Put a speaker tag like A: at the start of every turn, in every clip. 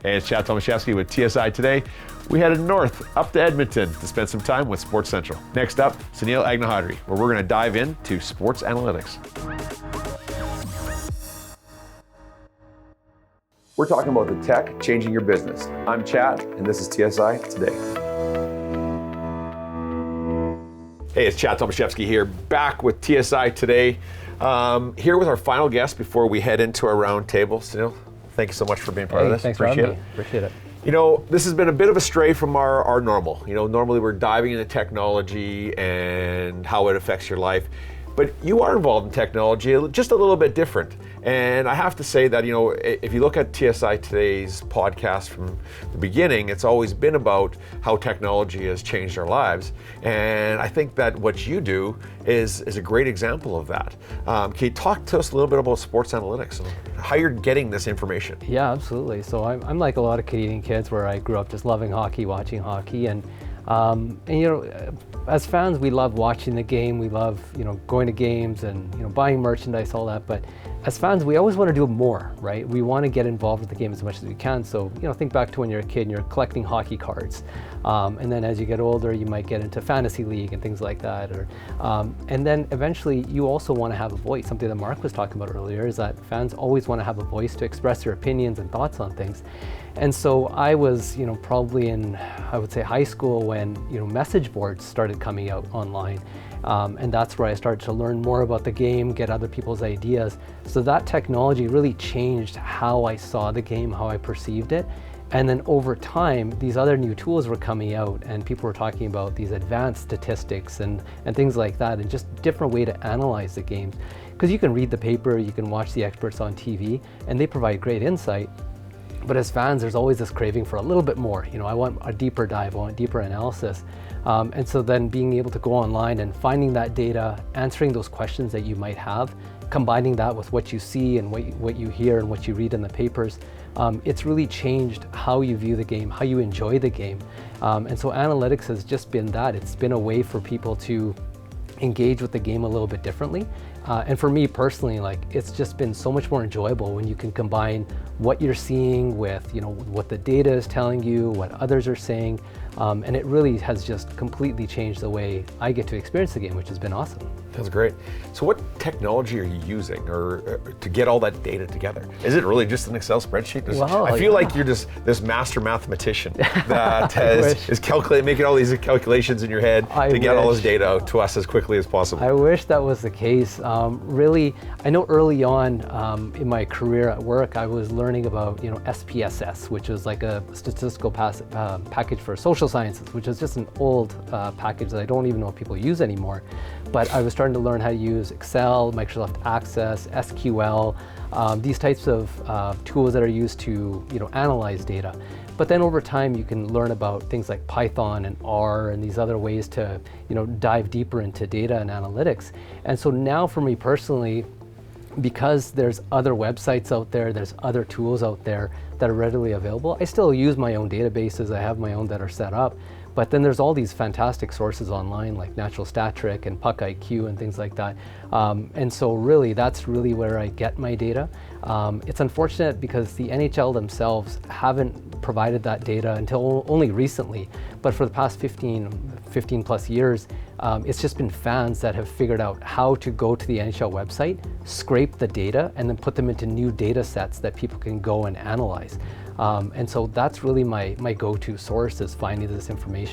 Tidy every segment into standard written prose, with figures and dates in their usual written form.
A: Hey, it's Chad Tomaszewski with TSI Today. We headed north, up to Edmonton, to spend some time with Sports Central. Next up, Sunil Agnihotri, where we're going to dive into sports analytics. We're talking about the tech changing your business. I'm Chad, and this is TSI Today. Hey, it's Chad Tomaszewski here, back with TSI Today. Here with our final guest before we head into our round table. Sunil, thank you so much for being part of this.
B: Thanks for having me. Appreciate it.
A: You know, this has been a bit of a stray from our normal. You know, normally we're diving into technology and how it affects your life. But you are involved in technology, just a little bit different. And I have to say that, you know, if you look at TSI Today's podcast from the beginning, it's always been about how technology has changed our lives. And I think that what you do is a great example of that. Can you talk to us a little bit about sports analytics and how you're getting this information?
B: Yeah, absolutely. So I'm like a lot of Canadian kids where I grew up just loving hockey, watching hockey. And you know, as fans, we love watching the game. We love, you know, going to games and, you know, buying merchandise, all that. But as fans, we always want to do more, right? We want to get involved with the game as much as we can. So, you know, think back to when you're a kid and you're collecting hockey cards. And then as you get older, you might get into fantasy league and things like that. Or, and then eventually you also want to have a voice. Something that Mark was talking about earlier is that fans always want to have a voice to express their opinions and thoughts on things. And so I was, you know, probably in, I would say, high school when, you know, message boards started coming out online. And that's where I started to learn more about the game, get other people's ideas. So that technology really changed how I saw the game, how I perceived it. And then over time, these other new tools were coming out and people were talking about these advanced statistics and things like that, and just different way to analyze the games. Because you can read the paper, you can watch the experts on TV, and they provide great insight. But as fans, there's always this craving for a little bit more. You know, I want a deeper dive, I want deeper analysis. And so then being able to go online and finding that data, answering those questions that you might have, combining that with what you see and what you hear and what you read in the papers, it's really changed how you view the game, how you enjoy the game. And so analytics has just been that. It's been a way for people to engage with the game a little bit differently. And for me personally, like, it's just been so much more enjoyable when you can combine what you're seeing with, you know, what the data is telling you, what others are saying. And it really has just completely changed the way I get to experience the game, which has been awesome.
A: That's great. So what technology are you using or to get all that data together? Is it really just an Excel spreadsheet?
B: Well,
A: I feel like you're just this master mathematician that is making all these calculations in your head to get all this data out to us as quickly as possible.
B: I wish that was the case. Really, I know early on in my career at work, I was learning about, you know, SPSS, which was like a statistical package for social sciences, which is just an old package that I don't even know if people use anymore. But I was starting to learn how to use Excel, Microsoft Access, SQL, these types of tools that are used to, you know, analyze data. But then over time, you can learn about things like Python and R and these other ways to, you know, dive deeper into data and analytics. And so now for me personally, because there's other websites out there, there's other tools out there that are readily available, I still use my own databases. I have my own that are set up. But then there's all these fantastic sources online like Natural Stat Trick and Puck IQ and things like that. And so really, that's really where I get my data. It's unfortunate because the NHL themselves haven't provided that data until only recently. But for the past 15 plus years, it's just been fans that have figured out how to go to the NHL website, scrape the data, and then put them into new data sets that people can go and analyze. And so that's really my go-to source, is finding this information.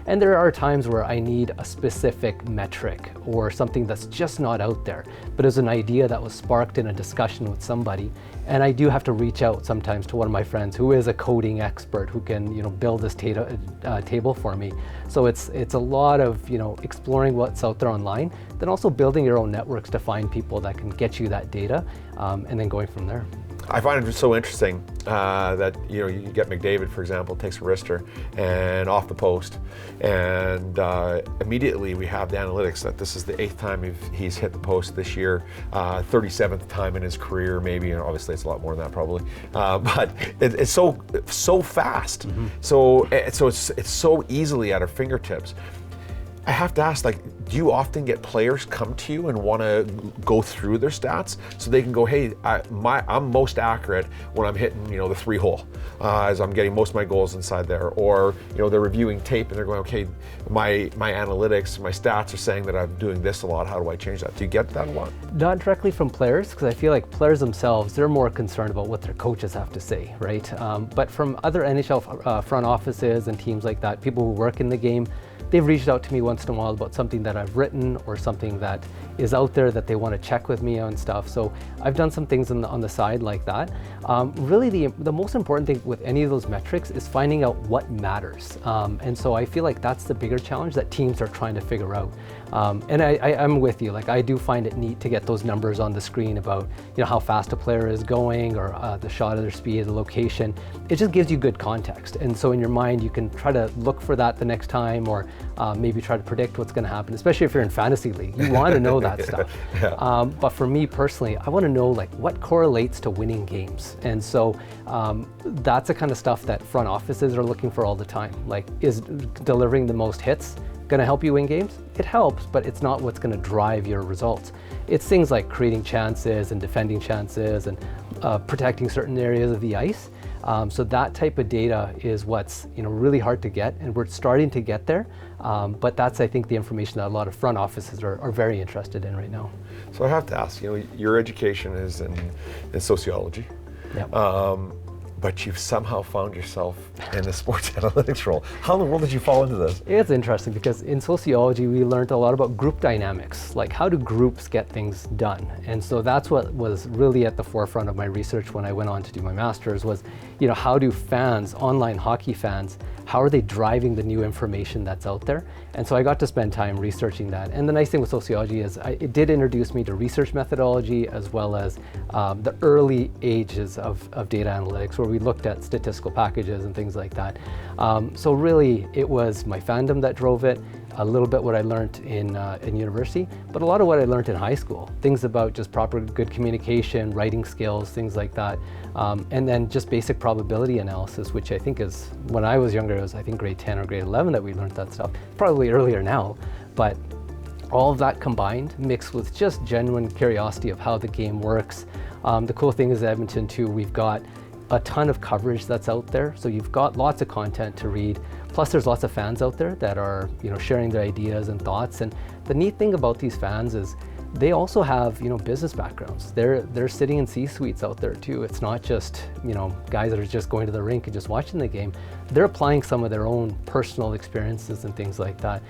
B: And there are times where I need a specific metric or something that's just not out there, but is an idea that was sparked in a discussion with somebody. And I do have to reach out sometimes to one of my friends who is a coding expert who can, you know, build this table for me. So it's a lot of, you know, exploring what's out there online, then also building your own networks to find people that can get you that data, and then going from there.
A: I find it so interesting that, you know, you get McDavid, for example, takes a wrister and off the post, and immediately we have the analytics that this is the 8th time he's hit the post this year, 37th time in his career, maybe, and obviously it's a lot more than that probably, but it's so fast, so it's so easily at our fingertips. I have to ask, like, do you often get players come to you and want to go through their stats so they can go, hey, I'm most accurate when I'm hitting, the 3-hole, as I'm getting most of my goals inside there, or they're reviewing tape and they're going, okay, my analytics, my stats are saying that I'm doing this a lot. How do I change that? Do you get that a lot?
B: Not directly from players, because I feel like players themselves, they're more concerned about what their coaches have to say, right? But from other NHL front offices and teams like that, people who work in the game, they've reached out to me once in a while about something that I've written or something that is out there that they want to check with me on stuff. So I've done some things on the side like that. Really, the most important thing with any of those metrics is finding out what matters. And so I feel like that's the bigger challenge that teams are trying to figure out. And I'm with you. Like, I do find it neat to get those numbers on the screen about how fast a player is going, or the shot of their speed, the location. It just gives you good context. And so in your mind, you can try to look for that the next time, or maybe try to predict what's going to happen, especially if you're in fantasy league. You want to know that stuff. Yeah. But for me personally, I want to know like what correlates to winning games. And so that's the kind of stuff that front offices are looking for all the time. Like, is delivering the most hits going to help you win games? It helps, but it's not what's going to drive your results. It's things like creating chances and defending chances and protecting certain areas of the ice. So that type of data is what's really hard to get, and we're starting to get there. But that's, I think, the information that a lot of front offices are very interested in right now.
A: So I have to ask, your education is in sociology.
B: Yep.
A: But you've somehow found yourself in the sports analytics role. How in the world did you fall into this?
B: It's interesting because in sociology, we learned a lot about group dynamics, like how do groups get things done? And so that's what was really at the forefront of my research when I went on to do my master's was, how do fans, online hockey fans, how are they driving the new information that's out there? And so I got to spend time researching that. And the nice thing with sociology is it did introduce me to research methodology as well as the early ages of data analytics, where we looked at statistical packages and things like that. So really, it was my fandom that drove it, a little bit what I learned in university, but a lot of what I learned in high school. Things about just proper good communication, writing skills, things like that. And then just basic probability analysis, which I think is, when I was younger, it was I think grade 10 or grade 11 that we learned that stuff. Probably earlier now, but all of that combined, mixed with just genuine curiosity of how the game works. The cool thing is Edmonton too, we've got a ton of coverage that's out there. So you've got lots of content to read. Plus there's lots of fans out there that are, sharing their ideas and thoughts. And the neat thing about these fans is they also have, business backgrounds. They're sitting in C-suites out there too. It's not just, guys that are just going to the rink and just watching the game. They're applying some of their own personal experiences and things like that.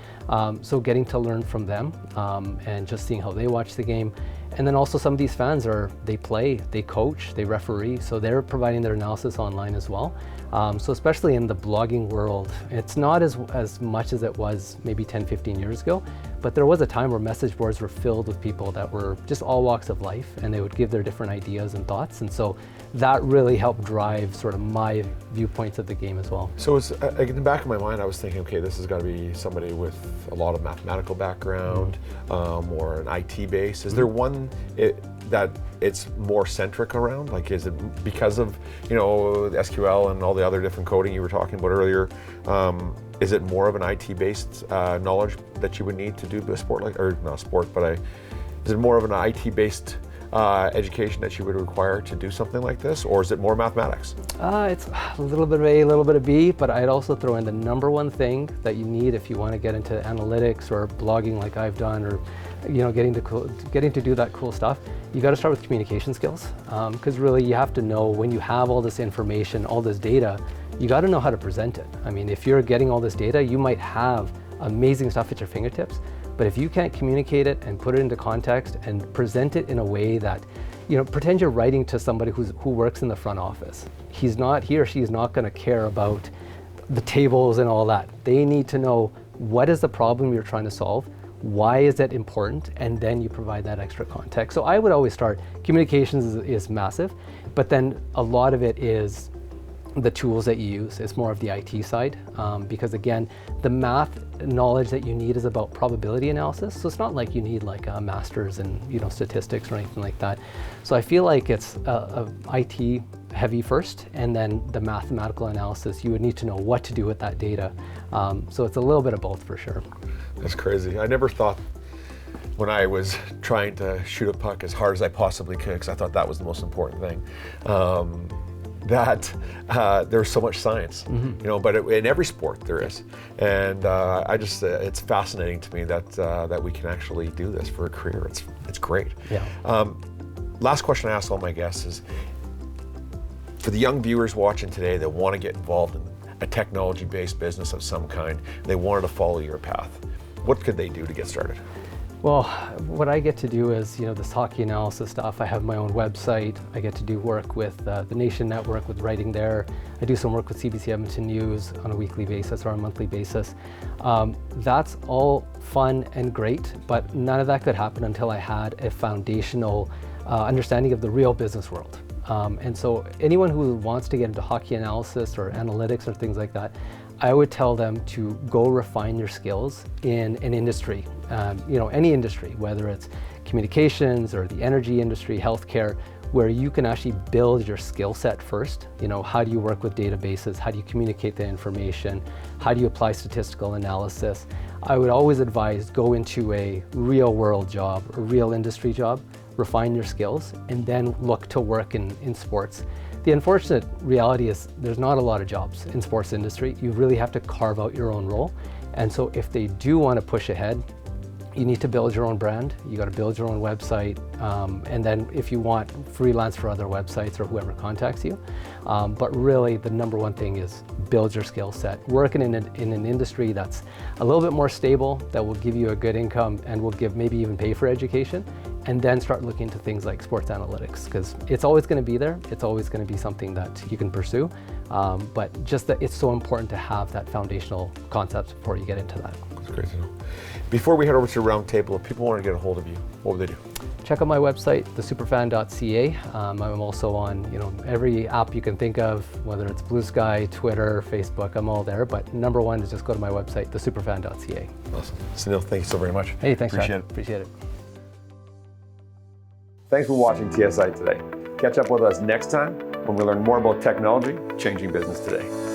B: So getting to learn from them and just seeing how they watch the game. And then also some of these fans they play, they coach, they referee, so they're providing their analysis online as well. So especially in the blogging world, it's not as much as it was maybe 10, 15 years ago, but there was a time where message boards were filled with people that were just all walks of life, and they would give their different ideas and thoughts. And so that really helped drive sort of my viewpoints of the game as well.
A: So it's, in the back of my mind, I was thinking, okay, this has got to be somebody with a lot of mathematical background, or an IT base. Is there one that it's more centric around? Like, is it because of, the SQL and all the other different coding you were talking about earlier? Is it more of an IT-based knowledge that you would need to do a sport like, or not sport, but is it more of an IT-based education that you would require to do something like this, or is it more mathematics?
B: It's a little bit of A, a little bit of B, but I'd also throw in the number one thing that you need if you want to get into analytics or blogging like I've done, or getting to do that cool stuff. You got to start with communication skills, because really you have to know when you have all this information, all this data, you got to know how to present it. I mean, if you're getting all this data, you might have amazing stuff at your fingertips, but if you can't communicate it and put it into context and present it in a way that, pretend you're writing to somebody who works in the front office. He or she is not going to care about the tables and all that. They need to know what is the problem you're trying to solve, why is that important, and then you provide that extra context. So I would always start, communications is massive, but then a lot of it is the tools that you use. It's more of the IT side, because again, the math knowledge that you need is about probability analysis. So it's not like you need like a master's in statistics or anything like that. So I feel like it's a IT heavy first, and then the mathematical analysis. You would need to know what to do with that data. So it's a little bit of both for sure.
A: That's crazy. I never thought, when I was trying to shoot a puck as hard as I possibly could, because I thought that was the most important thing, that there's so much science, but in every sport there is. And I just, it's fascinating to me that we can actually do this for a career. It's great.
B: Yeah.
A: Last question I ask all my guests is, for the young viewers watching today that want to get involved in a technology-based business of some kind, they wanted to follow your path, what could they do to get started?
B: Well, what I get to do is, this hockey analysis stuff. I have my own website. I get to do work with the Nation Network with writing there. I do some work with CBC Edmonton News on a weekly basis or a monthly basis. That's all fun and great, but none of that could happen until I had a foundational understanding of the real business world. And so anyone who wants to get into hockey analysis or analytics or things like that, I would tell them to go refine your skills in an industry, any industry, whether it's communications or the energy industry, healthcare, where you can actually build your skill set first. How do you work with databases? How do you communicate the information? How do you apply statistical analysis? I would always advise go into a real world job, a real industry job, refine your skills, and then look to work in sports. The unfortunate reality is there's not a lot of jobs in sports industry. You really have to carve out your own role. And so if they do want to push ahead, you need to build your own brand. You got to build your own website. And then if you want, freelance for other websites or whoever contacts you. But really the number one thing is build your skill set. Work in an industry that's a little bit more stable, that will give you a good income and will maybe even pay for education. And then start looking into things like sports analytics, because it's always going to be there. It's always going to be something that you can pursue. But just that it's so important to have that foundational concept before you get into that.
A: That's great to know. Before we head over to the round table, if people want to get a hold of you, what would they do?
B: Check out my website, thesuperfan.ca. I'm also on every app you can think of, whether it's Blue Sky, Twitter, Facebook, I'm all there. But number one is just go to my website, thesuperfan.ca.
A: Awesome. Sunil, thank you so very much.
B: Hey, thanks,
A: Appreciate
B: Chad.
A: it.
B: Appreciate it.
A: Thanks for watching TSI Today. Catch up with us next time when we learn more about technology changing business today.